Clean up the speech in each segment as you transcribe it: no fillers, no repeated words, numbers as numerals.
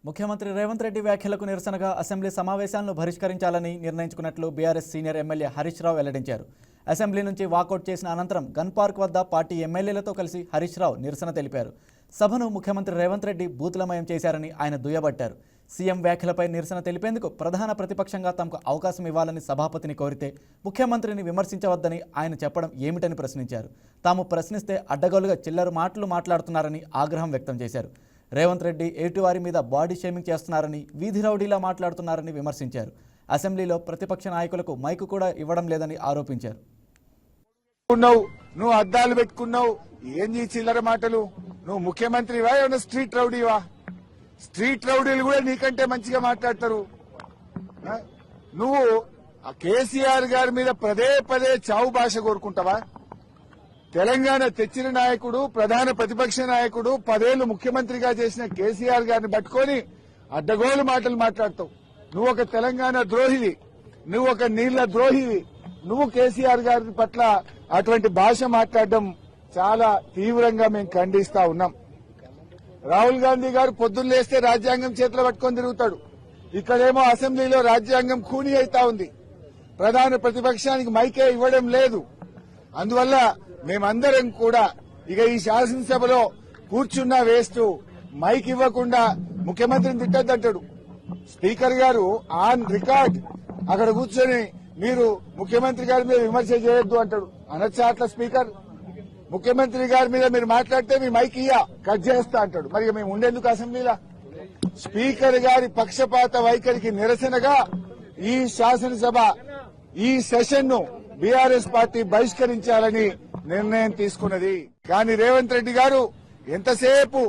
ముఖ్యమంత్రి రేవంత్ రెడ్డి వ్యాఖ్యలకు నిరసనగా అసెంబ్లీ సమావేశాలను బహిష్కరించాలని నిర్ణయించుకున్నట్లు BRS senior MLA Harish Rao వెల్లడించారు. అసెంబ్లీ నుంచి వాకౌట్ చేసిన అనంతరం గన్ పార్క్ వద్ద పార్టీ ఎమ్మెల్యేలతో కలిసి హరీష్ రావు నిరసన తెలిపారు. సభను ముఖ్యమంత్రి రేవంత్ రెడ్డి బూతులమయం చేశారని ఆయన దుయ్యబట్టారు. సీఎం వ్యాఖ్యలపై నిరసన తెలిపేందుకు ప్రధాన ప్రతిపక్షంగా తమకు అవకాశం ఇవ్వాలని సభాపతిని కోరితే ముఖ్యమంత్రిని విమర్శించవద్దని ఆయన చెప్పడం ఏమిటని ప్రశ్నించారు. తాము ప్రశ్నిస్తే అడ్డగోలుగా చిల్లర మాటలు మాట్లాడుతున్నారని ఆగ్రహం వ్యక్తం చేశారు. రేవంత్ రెడ్డి ఎదుటివారి మీద బాడీ షేమింగ్ చేస్తున్నారని, వీధి రౌడీలా మాట్లాడుతున్నారని విమర్శించారు. అసెంబ్లీలో ప్రతిపక్ష నాయకులకు మైకు కూడా ఇవ్వడం లేదని ఆరోపించారు. నువ్వు అద్దాలు పెట్టుకున్నావు, ఏంది చిల్లర మాటలు? నువ్వు ముఖ్యమంత్రివా ఏమన్నా స్ట్రీట్ రౌడీవా? స్ట్రీట్ రౌడీలు కూడా నీకంటే మంచిగా మాట్లాడతారు. నువ్వు కేసీఆర్ గారి మీద పదే పదే చావు భాష కోరుకుంటావా? తెలంగాణ తెచ్చిన నాయకుడు, ప్రధాన ప్రతిపక్ష నాయకుడు, 10 ఏళ్లు ముఖ్యమంత్రిగా చేసిన కేసీఆర్ గారిని పట్టుకొని అడ్డగోలు మాటలు మాట్లాడతావు. నువ్వు ఒక తెలంగాణ ద్రోహివి, నువ్వు ఒక నీళ్ల ద్రోహివి. నువ్వు కేసీఆర్ గారి పట్ల అటువంటి భాష మాట్లాడడం చాలా తీవ్రంగా మేము ఖండిస్తా ఉన్నాం. రాహుల్ గాంధీ గారు పొద్దున్న లేస్తే రాజ్యాంగం చేతిలో పట్టుకొని తిరుగుతాడు. ఇక్కడేమో అసెంబ్లీలో రాజ్యాంగం ఖూనీ అయితా ఉంది. ప్రధాన ప్రతిపక్షానికి మైకే ఇవ్వడం లేదు. అందువల్ల మేమందరం కూడా ఇక ఈ శాసనసభలో కూర్చున్నా వేస్తూ మైక్ ఇవ్వకుండా ముఖ్యమంత్రిని తిట్టద్దంటాడు. స్పీకర్ గారు ఆన్ రికార్డ్ అక్కడ కూర్చొని మీరు ముఖ్యమంత్రి గారి మీద విమర్శ చేయొద్దు అంటాడు. అనొచ్చా అట్లా? స్పీకర్ ముఖ్యమంత్రి గారి మీద మీరు మాట్లాడితే మీ మైక్ కట్ చేస్తా అంటాడు. మరి మేము ఉండేందుకు అసెంబ్లీలో? స్పీకర్ గారి పక్షపాత వైఖరికి నిరసనగా ఈ శాసనసభ ఈ సెషన్ ను బీఆర్ఎస్ పార్టీ బహిష్కరించాలని నిర్ణయం తీసుకున్నది. కానీ రేవంత్ రెడ్డి గారు ఎంతసేపు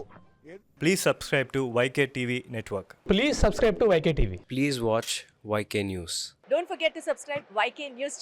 Please subscribe to YK TV Network. Please subscribe to YK TV. Please watch YK News. Don't forget to subscribe YK News.